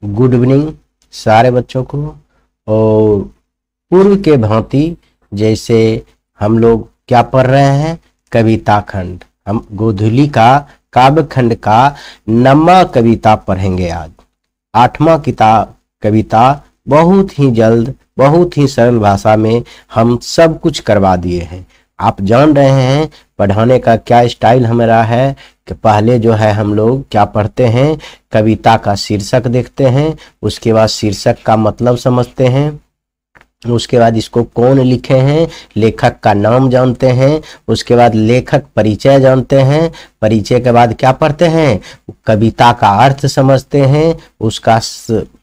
Good evening सारे बच्चों को। और पूर्व के भांति जैसे हम लोग क्या पढ़ रहे हैं, कविता खंड। हम गोधूली का काव्य खंड का 9वां कविता पढ़ेंगे आज। 8वां किताब कविता बहुत ही जल्द, बहुत ही सरल भाषा में हम सब कुछ करवा दिए हैं। आप जान रहे हैं पढ़ाने का क्या स्टाइल हमारा है कि पहले जो है हम लोग क्या पढ़ते हैं, कविता का शीर्षक देखते हैं, उसके बाद शीर्षक का मतलब समझते हैं, उसके बाद इसको कौन लिखे हैं, लेखक का नाम जानते हैं, उसके बाद लेखक परिचय जानते हैं, परिचय के बाद क्या पढ़ते हैं, कविता का अर्थ समझते हैं, उसका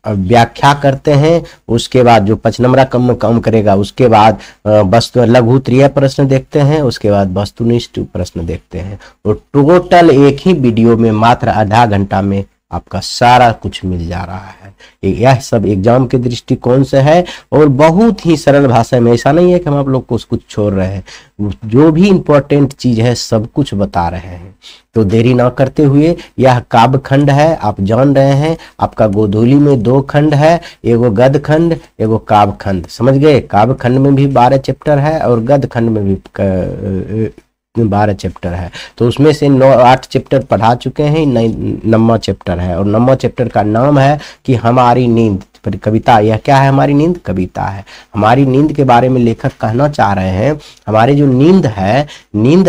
व्याख्या करते हैं, उसके बाद जो 5 नंबर काम करेगा, उसके बाद वस्तु लघुत्तरीय प्रश्न देखते हैं, उसके बाद वस्तुनिष्ठ प्रश्न देखते हैं। और टोटल एक ही वीडियो में मात्र आधा घंटा में आपका सारा कुछ मिल जा रहा है। यह सब एग्जाम के दृष्टिकोण से है और बहुत ही सरल भाषा में। ऐसा नहीं है कि हम आप लोग को कुछ छोड़ रहे हैं, जो भी इंपॉर्टेंट चीज है सब कुछ बता रहे हैं। तो देरी ना करते हुए, यह काव्य खंड है, आप जान रहे हैं आपका गोधूली में 2 खंड है, एगो गद्य खंड एगो काव्य खंड, समझ गए। काव्य खंड में भी 12 चैप्टर है और गद्य खंड में भी 12 चैप्टर है। तो उसमें से 8 चैप्टर पढ़ा चुके हैं, 9वां चैप्टर है। और 9वां चैप्टर का नाम है कि हमारी नींद कविता। यह क्या है, हमारी नींद कविता है। हमारी नींद के बारे में लेखक कहना चाह रहे हैं, हमारी जो नींद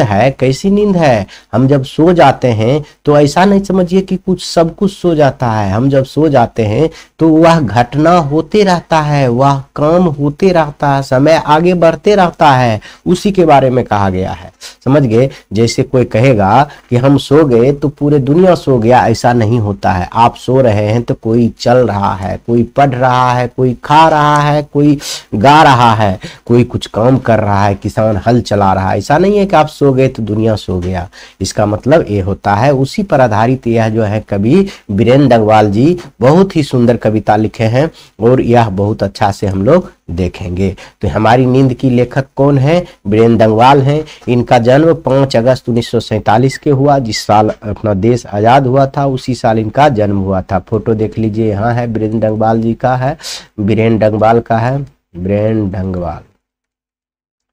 है कैसी नींद है। हम जब सो जाते हैं तो ऐसा नहीं समझिए कि कुछ सब कुछ सो जाता है। हम जब सो जाते हैं तो वह घटना होते रहता है, वह काम होते रहता है, समय आगे बढ़ते रहता है, उसी के बारे में कहा गया है, समझ गए। जैसे कोई कहेगा कि हम सो गए तो पूरे दुनिया सो गया, ऐसा नहीं होता है। आप सो रहे हैं तो कोई चल रहा है, कोई पढ़ रहा है, कोई खा रहा है, कोई गा रहा है, कोई कुछ काम कर रहा है, किसान हल चला रहा है। ऐसा नहीं है कि आप सो गए तो दुनिया सो गया। इसका मतलब ये होता है। उसी पर आधारित यह जो है कवि बीरेंद्र डंगवाल जी बहुत ही सुंदर कविता लिखे हैं और यह बहुत अच्छा से हम लोग देखेंगे। तो हमारी नींद की लेखक कौन है, बीरेंद्र डंगवाल हैं। इनका जन्म 5 अगस्त 1947 के हुआ, जिस साल अपना देश आजाद हुआ था उसी साल इनका जन्म हुआ था। फोटो देख लीजिए, यहाँ है बीरेंद्र डंगवाल जी का है, बीरेंद्र डंगवाल का है, बीरेंद्र डंगवाल,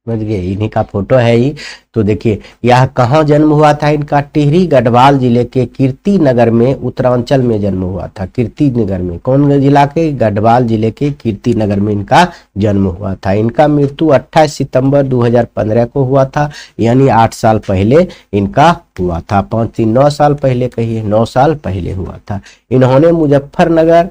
समझ गए, इन्हीं का फोटो है ही। तो देखिए यह कहाँ जन्म हुआ था इनका, टिहरी गढ़वाल जिले के कीर्ति नगर में, उत्तरांचल में जन्म हुआ था। कीर्ति नगर में, कौन जिला के, गढ़वाल जिले के कीर्ति नगर में इनका जन्म हुआ था। इनका मृत्यु 28 सितंबर 2015 को हुआ था, यानी 8 साल पहले इनका हुआ था। 9 साल पहले कहिए, 9 साल पहले हुआ था। इन्होंने मुजफ्फरनगर,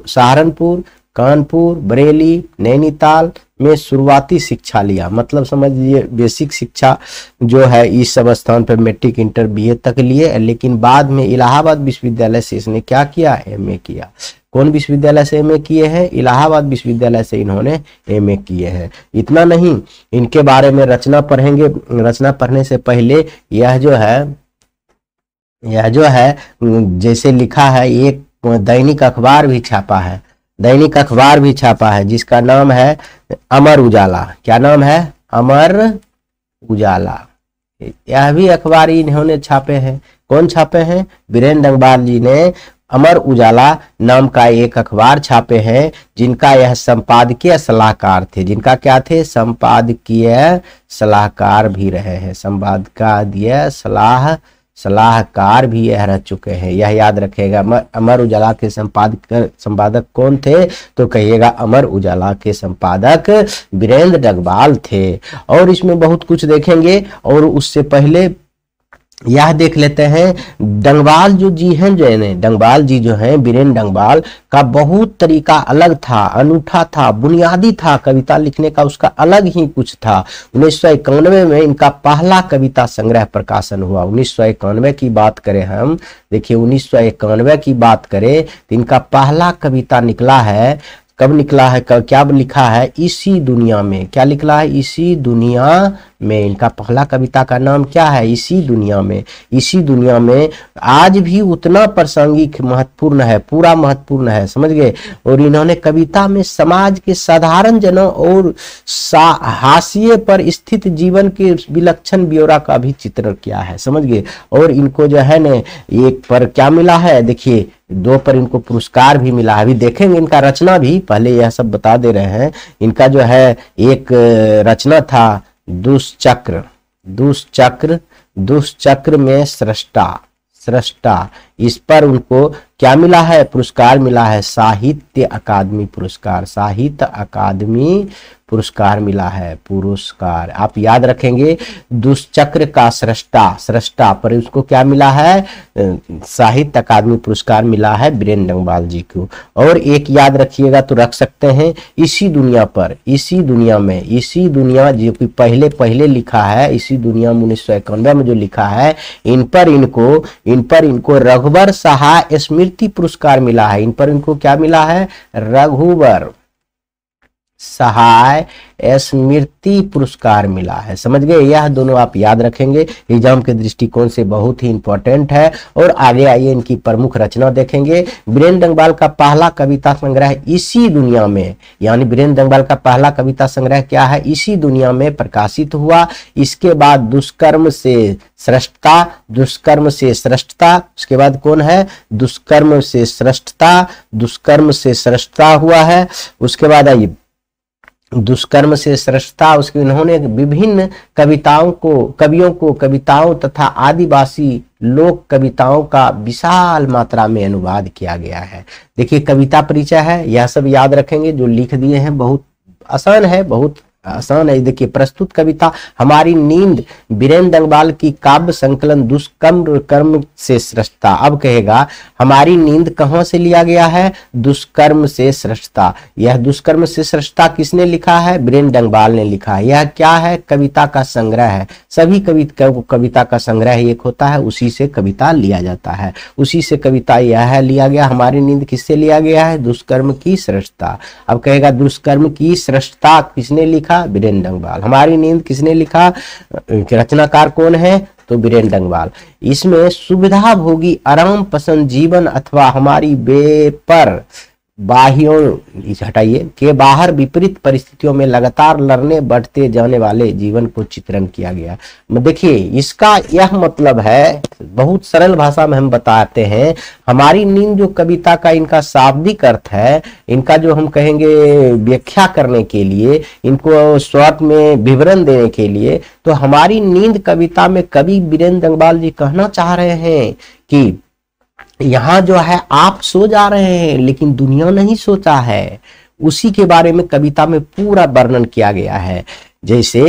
सहारनपुर, कानपुर, बरेली, नैनीताल में शुरुआती शिक्षा लिया। मतलब समझिए बेसिक शिक्षा जो है इस सब स्थान पर मैट्रिक इंटर बीए तक लिए, लेकिन बाद में इलाहाबाद विश्वविद्यालय से इसने क्या किया, एमए किया। कौन विश्वविद्यालय से एमए किए हैं, इलाहाबाद विश्वविद्यालय से इन्होंने एमए किए हैं। इतना नहीं, इनके बारे में रचना पढ़ेंगे। रचना पढ़ने से पहले यह जो है जैसे लिखा है, एक दैनिक अखबार भी छापा है, दैनिक अखबार भी छापा है जिसका नाम है अमर उजाला। क्या नाम है, अमर उजाला। यह भी अखबार इन्होंने छापे हैं। कौन छापे हैं, बीरेंद्र डंगवाल जी ने अमर उजाला नाम का एक अखबार छापे हैं, जिनका यह संपादकीय सलाहकार थे। जिनका क्या थे, संपादकीय सलाहकार भी रहे हैं, संपादकीय सलाहकार भी यह रह चुके हैं। यह याद रखेगा। अमर उजाला के संपादक कौन थे, तो कहिएगा अमर उजाला के संपादक बीरेंद्र डंगवाल थे। और इसमें बहुत कुछ देखेंगे, और उससे पहले यह देख लेते हैं डंगवाल जो जी हैं, डंगवाल जी जो हैं, बीरेंद्र डंगवाल का बहुत तरीका अलग था, अनूठा था, बुनियादी था कविता लिखने का, उसका अलग ही कुछ था। 1991 में इनका पहला कविता संग्रह प्रकाशन हुआ। 1991 की बात करें हम, देखिए 1991 की बात करें तो इनका पहला कविता निकला है कब निकला है, क्या लिखा है, इसी दुनिया में। क्या लिखा है, इसी दुनिया में। इनका पहला कविता का नाम क्या है, इसी दुनिया में। इसी दुनिया में आज भी उतना प्रासंगिक महत्वपूर्ण है, पूरा महत्वपूर्ण है, समझ गए। और इन्होंने कविता में समाज के साधारण जनों और हाशिए पर स्थित जीवन के विलक्षण ब्यौरा का भी चित्रण किया है, समझ गए। और इनको जो है न, एक पर क्या मिला है, देखिए 2 पर इनको पुरस्कार भी मिला है। अभी देखेंगे इनका रचना भी, पहले यह सब बता दे रहे हैं। इनका जो है एक रचना था दुष्चक्र। दुष्चक्र, दुष्चक्र में सृष्टा, इस पर उनको क्या मिला है, पुरस्कार मिला है, साहित्य अकादमी पुरस्कार। साहित्य अकादमी पुरस्कार मिला है, पुरस्कार। आप याद रखेंगे, दुष्चक्र का सृष्टा पर उसको क्या मिला है, साहित्य अकादमी पुरस्कार मिला है वीरेंद्र डंगवाल जी को। और एक याद रखिएगा तो रख सकते हैं, इसी दुनिया पर, इसी दुनिया में, इसी दुनिया जो कि पहले लिखा है, इसी दुनिया में 1991 में जो लिखा है, इन पर इनको रघुवर सहाय स्मृति पुरस्कार मिला है। इन पर इनको क्या मिला है, रघुवर सहाय स्मृति पुरस्कार मिला है, समझ गए। यह दोनों आप याद रखेंगे, एग्जाम के दृष्टिकोण से बहुत ही इंपॉर्टेंट है। और आगे आइए इनकी प्रमुख रचना देखेंगे। वीरेंद्र डंगवाल का पहला कविता संग्रह इसी दुनिया में, यानी वीरेंद्र डंगवाल का पहला कविता संग्रह क्या है, इसी दुनिया में प्रकाशित हुआ। इसके बाद दुष्कर्म से श्रेष्ठता, दुष्कर्म से श्रेष्ठता, उसके बाद कौन है, दुष्कर्म से श्रेष्ठता, दुष्कर्म से श्रेष्ठता हुआ है। उसके बाद आइए दुष्कर्म से श्रेष्ठता, उसके उन्होंने विभिन्न कवियों को कविताओं तथा आदिवासी लोक कविताओं का विशाल मात्रा में अनुवाद किया गया है। देखिए कविता परिचय है, यह सब याद रखेंगे, जो लिख दिए हैं बहुत आसान है, बहुत आसान है। देखिए प्रस्तुत कविता हमारी नींद, वीरेंद्र डंगवाल की काव्य संकलन दुष्कर्म से श्रेष्ठता। अब कहेगा हमारी नींद कहां से लिया गया है, दुष्कर्म से श्रेष्ठता। यह दुष्कर्म से श्रेष्ठता किसने लिखा है, वीरेंद्र डंगवाल ने लिखा है। यह क्या है, कविता का संग्रह है। सभी कविता का संग्रह एक होता है, उसी से कविता लिया जाता है, उसी से कविता यह लिया गया। हमारी नींद किससे लिया गया है, दुष्कर्म की श्रेष्ठता। अब कहेगा दुष्कर्म की श्रेष्ठता किसने लिखा, वीरेंद्र डंगवाल। हमारी नींद किसने लिखा, रचनाकार कौन है, तो वीरेंद्र डंगवाल। इसमें सुविधा भोगी आराम पसंद जीवन अथवा हमारी बेपर बाहियों हटाइए के बाहर विपरीत परिस्थितियों में लगातार लड़ने बढ़ते जाने वाले जीवन को चित्रण किया गया। देखिए इसका यह मतलब है, बहुत सरल भाषा में हम बताते हैं। हमारी नींद जो कविता का इनका शाब्दिक अर्थ है, इनका जो हम कहेंगे व्याख्या करने के लिए, इनको शॉर्ट में विवरण देने के लिए, तो हमारी नींद कविता में कवि वीरेंद्र डंगवाल जी कहना चाह रहे हैं कि यहाँ जो है आप सो जा रहे हैं लेकिन दुनिया नहीं सोता है, उसी के बारे में कविता में पूरा वर्णन किया गया है। जैसे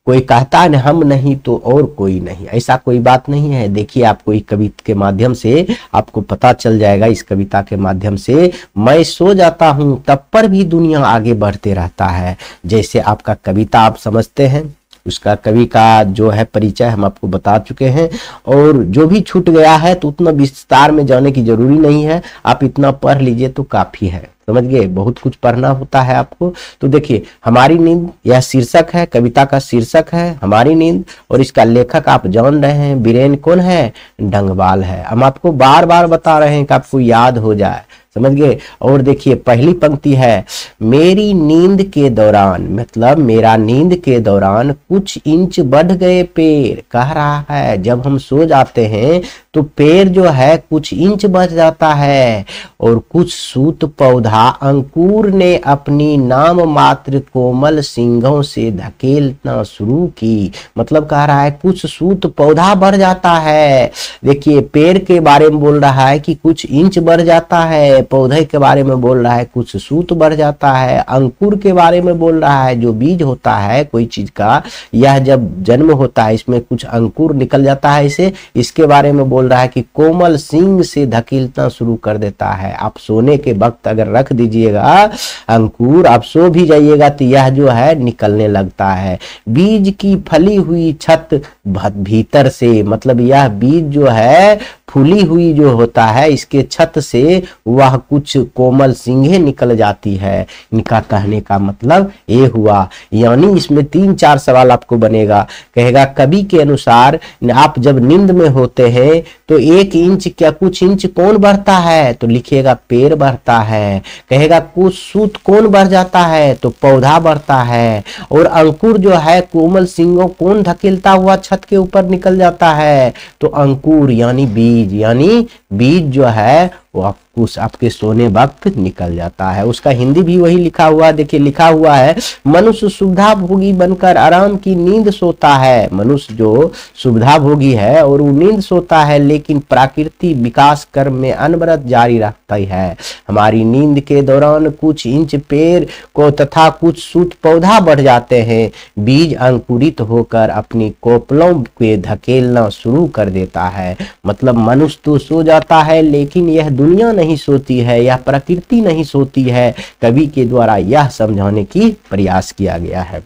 कोई कहता है हम नहीं तो और कोई नहीं, ऐसा कोई बात नहीं है। देखिए आपको इस कविता के माध्यम से आपको पता चल जाएगा, इस कविता के माध्यम से, मैं सो जाता हूँ तब पर भी दुनिया आगे बढ़ते रहता है। जैसे आपका कविता आप समझते हैं, उसका कवि का जो है परिचय हम आपको बता चुके हैं, और जो भी छूट गया है तो उतना विस्तार में जाने की जरूरी नहीं है, आप इतना पढ़ लीजिए तो काफी है, समझ गए। बहुत कुछ पढ़ना होता है आपको। तो देखिए हमारी नींद, यह शीर्षक है, कविता का शीर्षक है हमारी नींद, और इसका लेखक आप जान रहे हैं वीरेंद्र कौन है, डंगवाल है। हम आपको बार बार बता रहे हैं कि आपको याद हो जाए, समझ गए। और देखिए पहली पंक्ति है, मेरी नींद के दौरान, मतलब मेरा नींद के दौरान कुछ इंच बढ़ गए पेड़। कह रहा है जब हम सो जाते हैं तो पेड़ जो है कुछ इंच बढ़ जाता है, और कुछ सूत पौधा अंकुर ने अपनी नाम मात्र कोमल सींगों से धकेलना शुरू की। मतलब कह रहा है कुछ सूत पौधा बढ़ जाता है। देखिए पेड़ के बारे में बोल रहा है कि कुछ इंच बढ़ जाता है, पौधे के बारे में बोल रहा है कुछ सूत बढ़ जाता है, अंकुर के बारे में बोल रहा है जो बीज होता है कोई चीज का, यह जब जन्म होता है इसमें कुछ अंकुर निकल जाता है, इसे इसके बारे में बोल रहा है कि कोमल सींग से धकेलना शुरू कर देता है। आप सोने के वक्त अगर रख दीजिएगा अंकुर, आप सो भी जाइएगा तो यह जो है निकलने लगता है। बीज की फली हुई छत भीतर से, मतलब यह बीज जो है फूली हुई जो होता है इसके छत से वह कुछ कोमल सिंगे निकल जाती है। इनका कहने का मतलब ये हुआ। यानी इसमें 3-4 सवाल आपको बनेगा। कहेगा कवि के अनुसार आप जब नींद में होते हैं तो 1 इंच क्या कुछ इंच कौन बढ़ता है, तो लिखिएगा पेड़ बढ़ता है। कहेगा कुछ सूत कौन बढ़ जाता है, तो पौधा बढ़ता है। और अंकुर जो है कोमल सिंगों कौन धकेलता हुआ छत के ऊपर निकल जाता है, तो अंकुर यानी बीज जो है वो उस आपके सोने वक्त निकल जाता है। उसका हिंदी भी वही लिखा हुआ, देखिए लिखा हुआ है मनुष्य सुविधा भोगी बनकर आराम की नींद सोता है। मनुष्य जो सुविधा भोगी है और वो नींद सोता है, लेकिन प्रकृति विकास कर्म में अनवरत जारी रखती है। हमारी नींद के दौरान कुछ इंच पेड़ को तथा कुछ सूत पौधा बढ़ जाते हैं। बीज अंकुरित होकर अपनी कोपलों के धकेलना शुरू कर देता है। मतलब मनुष्य तो सो जाता है, लेकिन यह दुनिया नहीं सोती है, यह प्रकृति नहीं सोती है। कवि के द्वारा यह समझाने की प्रयास किया गया है।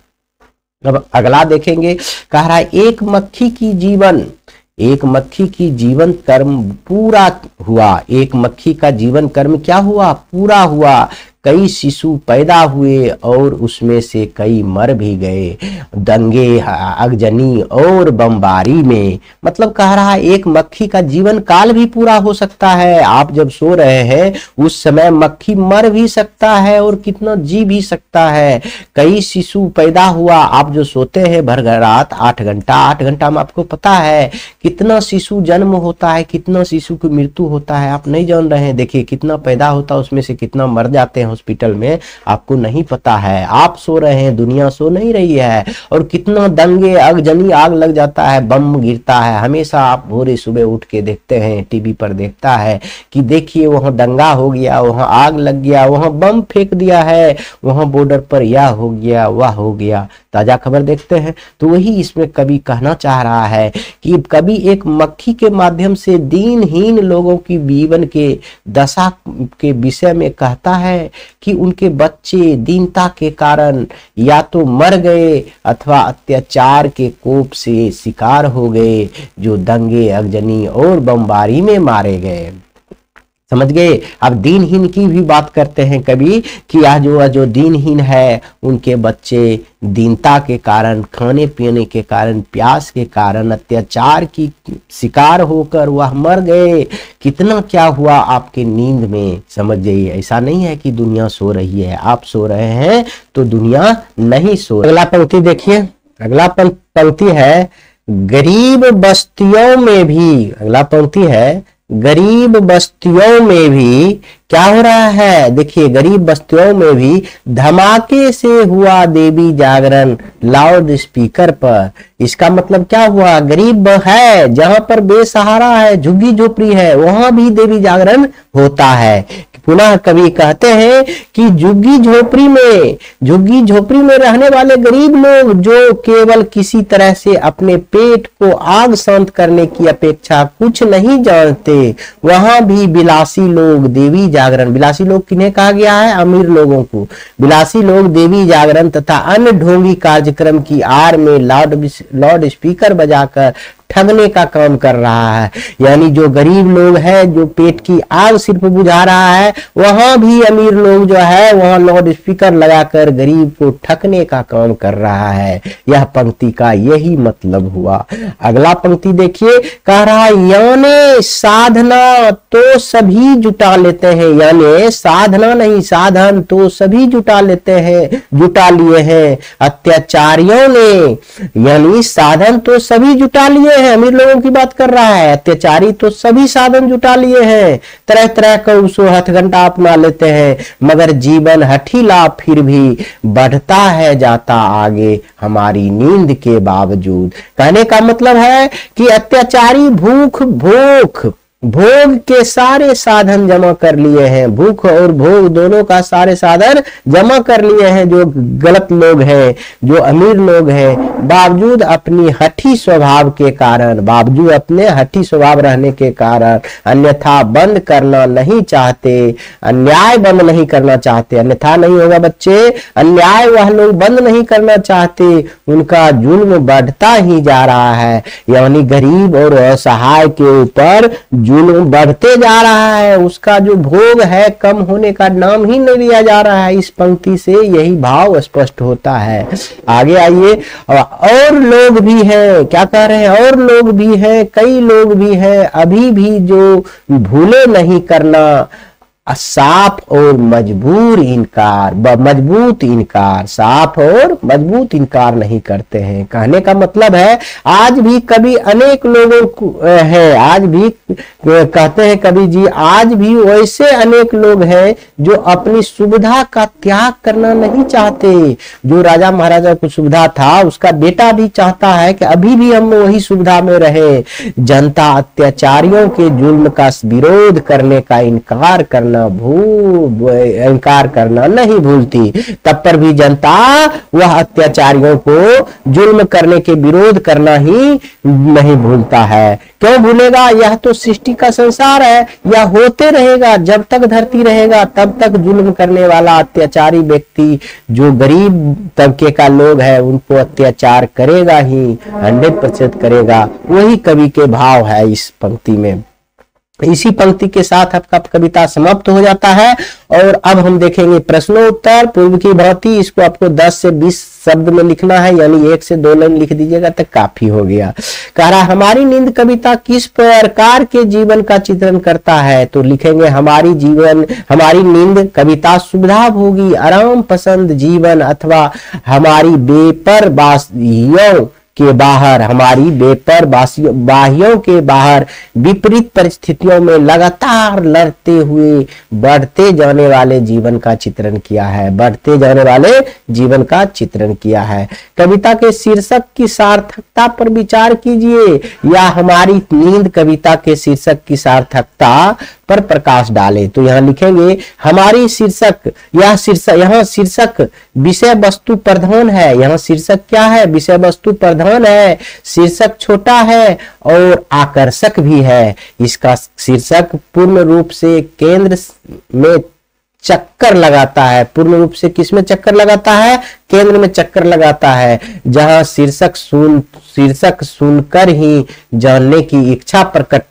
अब अगला देखेंगे, कह रहा है एक मक्खी की जीवन कर्म पूरा हुआ। एक मक्खी का जीवन कर्म क्या हुआ, पूरा हुआ। कई शिशु पैदा हुए और उसमें से कई मर भी गए, दंगे, अगजनी और बमबारी में। मतलब कह रहा है एक मक्खी का जीवन काल भी पूरा हो सकता है। आप जब सो रहे हैं उस समय मक्खी मर भी सकता है और कितना जी भी सकता है। कई शिशु पैदा हुआ। आप जो सोते हैं भर रात 8 घंटा में आपको पता है कितना शिशु जन्म होता है, कितना शिशु की मृत्यु होता है, आप नहीं जान रहे हैं। देखिए कितना पैदा होता है, उसमें से कितना मर जाते हैं हॉस्पिटल में, आपको नहीं पता है। आप सो रहे हैं, दुनिया सो नहीं रही है। और कितना दंगे, अगजनी, आग लग जाता है, बम गिरता है। हमेशा आप भोरे सुबह उठ के देखते हैं, टीवी पर देखता है कि देखिए वहां दंगा हो गया, वहां आग लग गया, वहां बम फेंक दिया है, वहां बॉर्डर पर यह हो गया, वह हो गया। ताजा खबर देखते हैं। तो वही इसमें कवि कहना चाह रहा है कि कवि एक मक्खी के माध्यम से दीनहीन लोगों की जीवन के दशा के विषय में कहता है कि उनके बच्चे दीनता के कारण या तो मर गए अथवा अत्याचार के कोप से शिकार हो गए, जो दंगे, अगजनी और बमबारी में मारे गए। समझ गए। अब दीनहीन की भी बात करते हैं कभी कि यह जो दीनहीन है उनके बच्चे दीनता के कारण, खाने पीने के कारण, प्यास के कारण, अत्याचार की शिकार होकर वह मर गए। कितना क्या हुआ आपके नींद में, समझ जाइए। ऐसा नहीं है कि दुनिया सो रही है, आप सो रहे हैं तो दुनिया नहीं सो। अगला पंक्ति देखिए, अगला पंक्ति है गरीब बस्तियों में भी। अगला पंक्ति है गरीब बस्तियों में भी क्या हो रहा है, देखिए गरीब बस्तियों में भी धमाके से हुआ देवी जागरण लाउड स्पीकर पर। इसका मतलब क्या हुआ, गरीब है, जहां पर बेसहारा है, झुग्गी झोपड़ी है, वहां भी देवी जागरण होता है। पुनः कवि कहते हैं कि झुग्गी झोपड़ी में रहने वाले गरीब लोग जो केवल किसी तरह से अपने पेट को आग शांत करने की अपेक्षा कुछ नहीं जानते, वहां भी बिलासी लोग देवी जागरण, बिलासी लोग किन्हें कहा गया है, अमीर लोगों को, बिलासी लोग देवी जागरण तथा अन्य ढोंगी कार्यक्रम की आड़ में लाउड स्पीकर बजाकर ठगने का काम कर रहा है। यानी जो गरीब लोग हैं, जो पेट की आग सिर्फ बुझा रहा है, वहां भी अमीर लोग जो है वहां लाउड स्पीकर लगाकर गरीब को ठगने का काम कर रहा है। यह पंक्ति का यही मतलब हुआ। अगला पंक्ति देखिए, कह रहा है यानी साधना तो सभी जुटा लेते हैं, यानी साधना नहीं साधन तो सभी जुटा लिए हैं अत्याचारियों ने। यानी साधन तो सभी जुटा लिए हैं, अमीर लोगों की बात कर रहा है। अत्याचारी तो सभी साधन जुटा लिए हैं, तरह तरह का उसो हथकंडा अपना लेते हैं, मगर जीवन हठीला फिर भी बढ़ता है जाता आगे हमारी नींद के बावजूद। कहने का मतलब है कि अत्याचारी भोग के सारे साधन जमा कर लिए हैं, भूख और भोग दोनों का सारे साधन जमा कर लिए हैं जो गलत लोग हैं, जो अमीर लोग हैं, बावजूद अपनी हठी स्वभाव के कारण, बावजूद अपने हठी स्वभाव रहने के कारण अन्यथा बंद करना नहीं चाहते, अन्याय बंद नहीं करना चाहते। अन्यथा नहीं होगा बच्चे, अन्याय वह लोग बंद नहीं करना चाहते, उनका जुल्म बढ़ता ही जा रहा है। यानी गरीब और असहाय के ऊपर जुल्म बढ़ते जा रहा है, उसका जो भोग है कम होने का नाम ही नहीं लिया जा रहा है। इस पंक्ति से यही भाव स्पष्ट होता है। आगे आइए, और लोग भी हैं, क्या कह रहे हैं, और लोग भी हैं, कई लोग भी हैं अभी भी जो भूले नहीं करना साफ और मजबूत इनकार, साफ और मजबूत इनकार नहीं करते हैं। कहने का मतलब है आज भी कभी अनेक लोगों को है, आज भी कहते हैं कवि जी, आज भी वैसे अनेक लोग हैं जो अपनी सुविधा का त्याग करना नहीं चाहते। जो राजा महाराजा को सुविधा था उसका बेटा भी चाहता है कि अभी भी हम वही सुविधा में रहे। जनता अत्याचारियों के जुल्म का विरोध करने का इनकार करना नहीं भूलती, तब पर भी जनता वह अत्याचारियों को जुल्म करने के विरोध करना ही नहीं भूलता है। क्यों भूलेगा? यह तो सृष्टि का संसार है, यह होते रहेगा। जब तक धरती रहेगा तब तक जुल्म करने वाला अत्याचारी व्यक्ति जो गरीब तबके का लोग है उनको अत्याचार करेगा ही, 100% करेगा। वही कवि के भाव है इस पंक्ति में। इसी पंक्ति के साथ आपका कविता समाप्त हो जाता है। और अब हम देखेंगे प्रश्नोत्तर पूर्व की भांति। इसको आपको 10 से 20 शब्द में लिखना है, यानी 1 से 2 लाइन लिख दीजिएगा तो काफी हो गया। कह रहा हमारी नींद कविता किस प्रकार के जीवन का चित्रण करता है, तो लिखेंगे हमारी नींद कविता सुविधा भोगी आराम पसंद जीवन अथवा हमारी बेपरवाहियों के बाहर, हमारी बेपरवाहियों के बाहर विपरीत परिस्थितियों में लगातार लड़ते हुए बढ़ते जाने वाले जीवन का चित्रण किया है, बढ़ते जाने वाले जीवन का चित्रण किया है। कविता के शीर्षक की सार्थकता पर विचार कीजिए, या हमारी नींद कविता के शीर्षक की सार्थकता पर प्रकाश डाले। तो यहाँ लिखेंगे हमारी शीर्षक, यहाँ शीर्षक विषय वस्तु प्रधान है। यहाँ शीर्षक क्या है? विषय वस्तु प्रधान है। शीर्षक छोटा है और आकर्षक भी है। इसका शीर्षक पूर्ण रूप से केंद्र में चक्कर लगाता है। पूर्ण रूप से किसमें चक्कर लगाता है? केंद्र में चक्कर लगाता है। जहां शीर्षक सुनकर ही जानने की इच्छा प्रकट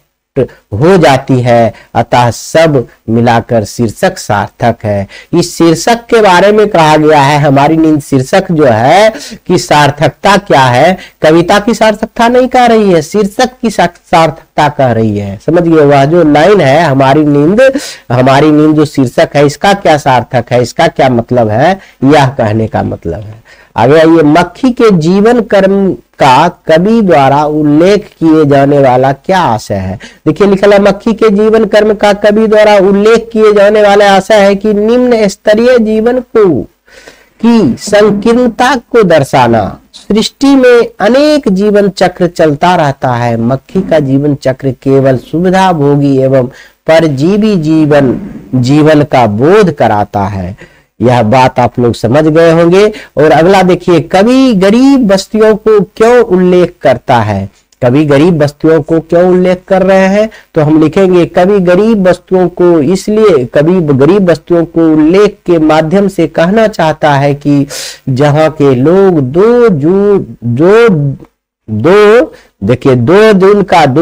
हो जाती है, अतः सब मिलाकर शीर्षक सार्थक है। इस शीर्षक के बारे में कहा गया है, हमारी नींद शीर्षक जो है कि सार्थकता क्या है, कविता की सार्थकता नहीं कह रही है, शीर्षक की सार्थकता कह रही है। समझिए, वह जो लाइन है हमारी नींद जो शीर्षक है इसका क्या सार्थक है, इसका क्या मतलब है, यह कहने का मतलब है। आगे आइए, मक्खी के जीवन कर्म का कवि द्वारा उल्लेख किए जाने वाला क्या आशय है। देखिए लिखा है मक्खी के जीवन कर्म का कवि द्वारा उल्लेख किए जाने वाला आशय है कि निम्न स्तरीय जीवन की संकीर्णता को दर्शाना। सृष्टि में अनेक जीवन चक्र चलता रहता है, मक्खी का जीवन चक्र केवल सुविधा भोगी एवं परजीवी जीवन का बोध कराता है। यह बात आप लोग समझ गए होंगे। और अगला देखिए, कवि गरीब बस्तियों को क्यों उल्लेख करता है। कवि गरीब बस्तियों को क्यों उल्लेख कर रहे हैं, तो हम लिखेंगे कवि गरीब बस्तियों को इसलिए, कवि गरीब बस्तियों को उल्लेख के माध्यम से कहना चाहता है कि जहां के लोग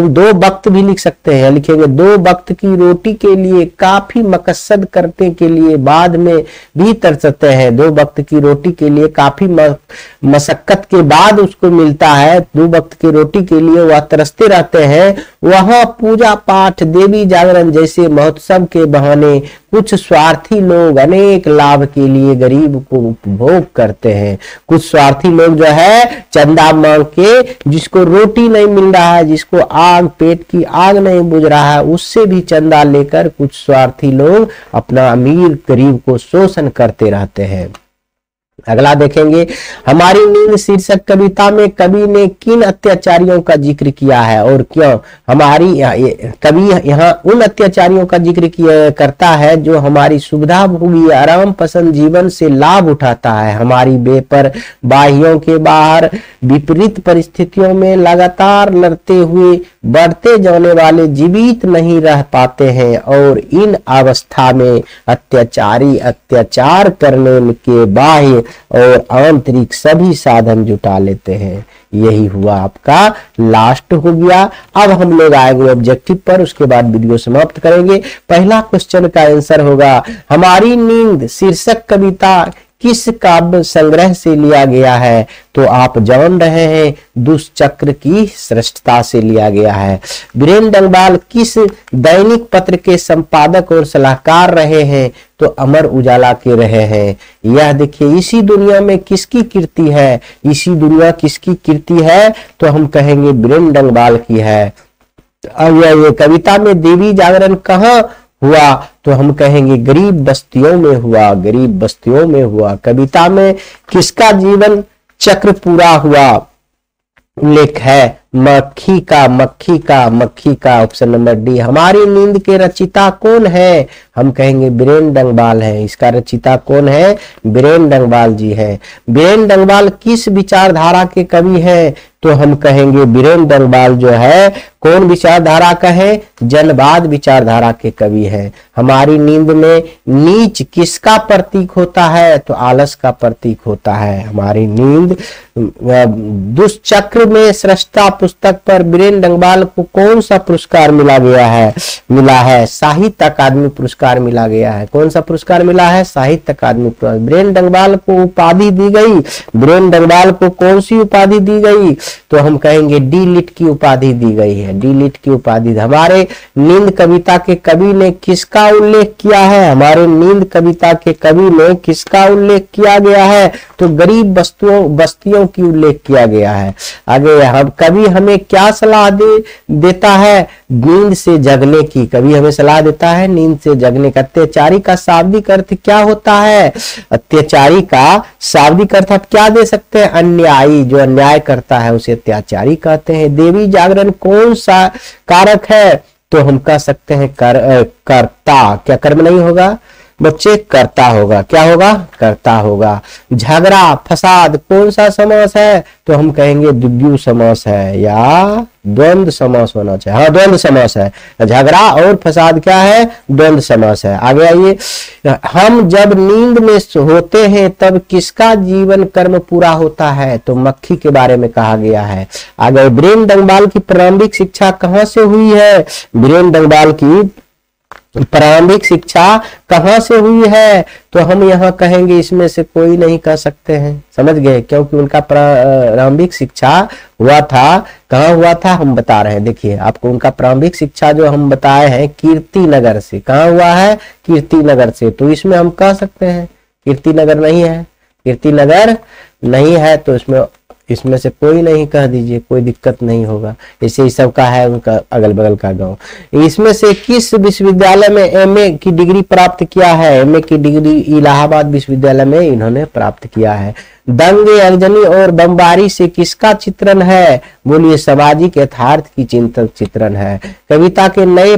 दो वक्त भी लिख सकते हैं, लिखेंगे 2 वक्त की रोटी के लिए काफी मकसद करने के लिए बाद में भी तरसते हैं। 2 वक्त की रोटी के लिए काफी मशक्कत के बाद उसको मिलता है, 2 वक्त की रोटी के लिए वह तरसते रहते हैं। वहां पूजा पाठ, देवी जागरण जैसे महोत्सव के बहाने कुछ स्वार्थी लोग अनेक लाभ के लिए गरीब को उपभोग करते हैं। कुछ स्वार्थी लोग जो है चंदा मांग के, जिसको रोटी नहीं मिल रहा है, जिसको पेट की आग नहीं बुझ रहा है, उससे भी चंदा लेकर कुछ स्वार्थी लोग अपना अमीर गरीब को शोषण करते रहते हैं। अगला देखेंगे, हमारी नींद शीर्षक कविता में कवि ने किन अत्याचारियों का जिक्र किया है और क्यों। कवि यहाँ उन अत्याचारियों का जिक्र करता है जो हमारी सुविधा भोगी आराम पसंद जीवन से लाभ उठाता है, हमारी बेपरवाहियों के बाहर विपरीत परिस्थितियों में लगातार लड़ते हुए बढ़ते जाने वाले जीवित नहीं रह पाते हैं और इन अवस्था में अत्याचारी अत्याचार करने के बाह्य और आंतरिक सभी साधन जुटा लेते हैं। यही हुआ आपका लास्ट हो गया। अब हम लोग आएंगे ऑब्जेक्टिव पर, उसके बाद वीडियो समाप्त करेंगे। पहला क्वेश्चन का आंसर होगा हमारी नींद शीर्षक कविता किस काव्य संग्रह से लिया गया है? तो आप जान रहे हैं दुष्चक्र की श्रेष्ठता से लिया गया है। वीरेंद्र डंगवाल किस दैनिक पत्र के संपादक और सलाहकार रहे हैं? तो अमर उजाला के रहे हैं। यह देखिए इसी दुनिया में किसकी कीर्ति है? इसी दुनिया किसकी कीर्ति है? तो हम कहेंगे वीरेंद्र डंगवाल की है। अब ये कविता में देवी जागरण कहाँ हुआ? तो हम कहेंगे गरीब बस्तियों में हुआ, गरीब बस्तियों में हुआ। कविता में किसका जीवन चक्र पूरा हुआ? उल्लेख है मक्खी का, मक्खी का, मक्खी का। Option number D. हमारी नींद के रचिता कौन है? हम कहेंगे वीरेंद्र डंगवाल है। इसका रचिता कौन है? वीरेंद्र डंगवाल जी है। वीरेंद्र डंगवाल किस विचारधारा के कवि हैं? तो हम कहेंगे वीरेंद्र डंगवाल जो है कौन विचारधारा का है? जनवाद विचारधारा के कवि है। हमारी नींद में नीच किसका प्रतीक होता है? तो आलस का प्रतीक होता है। हमारी नींद दुष्चक्र में श्रेष्ठता पुस्तक पर वीरेंद्र डंगवाल को कौन सा पुरस्कार मिला गया है? मिला है साहित्य अकादमी पुरस्कार मिला गया है। कौन सा पुरस्कार मिला है? साहित्य अकादमी पुरस्कार। वीरेंद्र डंगवाल को उपाधि दी गई। वीरेंद्र डंगवाल को कौन सी उपाधि दी गई? तो हम कहेंगे डी लिट की उपाधि दी गई है। डी लिट की उपाधि। हमारे नींद कविता के कवि ने किसका उल्लेख किया है? हमारे नींद कविता के कवि ने किसका उल्लेख किया गया है? तो गरीब बस्तियों की उल्लेख किया गया है। आगे हम कवि हमें क्या सलाह देता है? नींद से जगने की। कवि हमें सलाह देता है नींद से जगने का। अत्याचारी का शाब्दिक अर्थ क्या होता है? अत्याचारी का शाब्दिक अर्थ आप क्या दे सकते हैं? अन्यायी। जो अन्याय करता है उसे अत्याचारी कहते हैं। देवी जागरण कौन सा कारक है? तो हम कह सकते हैं कर्ता। क्या कर्म नहीं होगा बच्चे? कर्ता होगा। क्या होगा? कर्ता होगा। झगड़ा फसाद कौन सा समास है? तो हम कहेंगे द्विगु समास है या द्वंद्व समास होना चाहिए। हाँ, द्वंद्व समास है। झगड़ा और फसाद क्या है? द्वंद्व समास है। आगे आइए। हम जब नींद में होते हैं तब किसका जीवन कर्म पूरा होता है? तो मक्खी के बारे में कहा गया है। आगे वीरेंद्र डंगवाल की प्रारंभिक शिक्षा कहाँ से हुई है? वीरेंद्र डंगवाल की प्रारंभिक शिक्षा कहाँ से हुई है? तो हम यहाँ कहेंगे इसमें से कोई नहीं कह सकते हैं। समझ गए? क्योंकि उनका प्रारंभिक शिक्षा हुआ था, कहाँ हुआ था हम बता रहे हैं। देखिए आपको उनका प्रारंभिक शिक्षा जो हम बताए हैं कीर्तिनगर से। कहाँ हुआ है? कीर्तिनगर से। तो इसमें हम कह सकते हैं कीर्तिनगर नहीं है, कीर्तिनगर नहीं है तो इसमें से कोई नहीं कह दीजिए, कोई दिक्कत नहीं होगा। ऐसे ही सबका है उनका अगल बगल का गांव। इसमें से किस विश्वविद्यालय में एमए की डिग्री प्राप्त किया है? एमए की डिग्री इलाहाबाद विश्वविद्यालय में इन्होंने प्राप्त किया है। दंगे अगजनी और बमबारी से किसका चित्रण है? बोलिए सामाजिक यथार्थ की चिंतन चित्रण है। कविता के नए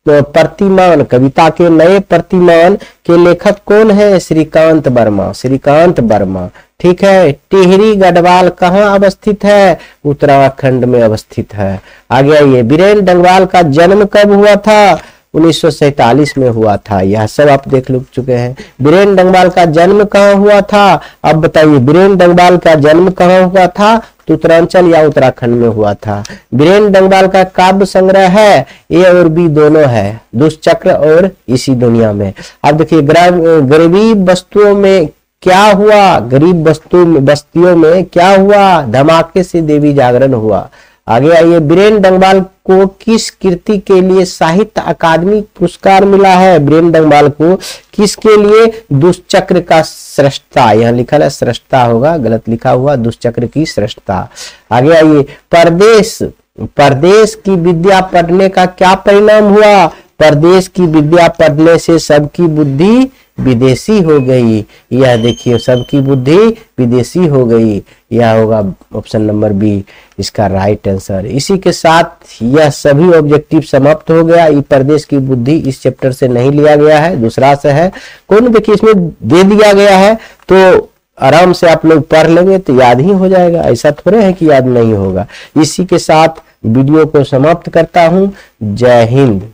प्रतिमान, कविता के नए प्रतिमान के लेखक कौन है? श्रीकांत वर्मा। श्रीकांत वर्मा। ठीक है। टिहरी गढ़वाल कहाँ अवस्थित है? उत्तराखंड में अवस्थित है। आगे आइए। वीरेंद्र डंगवाल का जन्म कब हुआ था? 1947 में हुआ था। यह सब आप देख चुके हैं। वीरेंद्र डंगवाल का जन्म कहाँ हुआ था? अब बताइए वीरेंद्र डंगवाल का जन्म कहाँ हुआ था? तो उत्तरांचल या उत्तराखंड में हुआ था। वीरेंद्र डंगवाल का काव्य संग्रह है, ए और बी दोनों है, दुष्चक्र और इसी दुनिया में। अब देखिए गरीब वस्तुओं में क्या हुआ? गरीब बस्तियों में क्या हुआ? धमाके से देवी जागरण हुआ। आगे आइए। वीरेंद्र डंगवाल को किस कृति के लिए साहित्य अकादमी पुरस्कार मिला है? वीरेंद्र डंगवाल को किसके लिए? दुष्चक्र का श्रेष्ठता। यहाँ लिखा है श्रेष्ठता होगा, गलत लिखा हुआ, दुष्चक्र की श्रेष्ठता। आगे आइए। परदेश की विद्या पढ़ने का क्या परिणाम हुआ? परदेश की विद्या पढ़ने से सबकी बुद्धि विदेशी हो गई। यह देखिए सबकी बुद्धि विदेशी हो गई। यह होगा ऑप्शन नंबर बी इसका राइट आंसर। इसी के साथ यह सभी ऑब्जेक्टिव समाप्त हो गया। ये परदेश की बुद्धि इस चैप्टर से नहीं लिया गया है, दूसरा से है। कौन देखिए इसमें दे दिया गया है तो आराम से आप लोग पढ़ लेंगे तो याद ही हो जाएगा। ऐसा थोड़े है कि याद नहीं होगा। इसी के साथ वीडियो को समाप्त करता हूं। जय हिंद।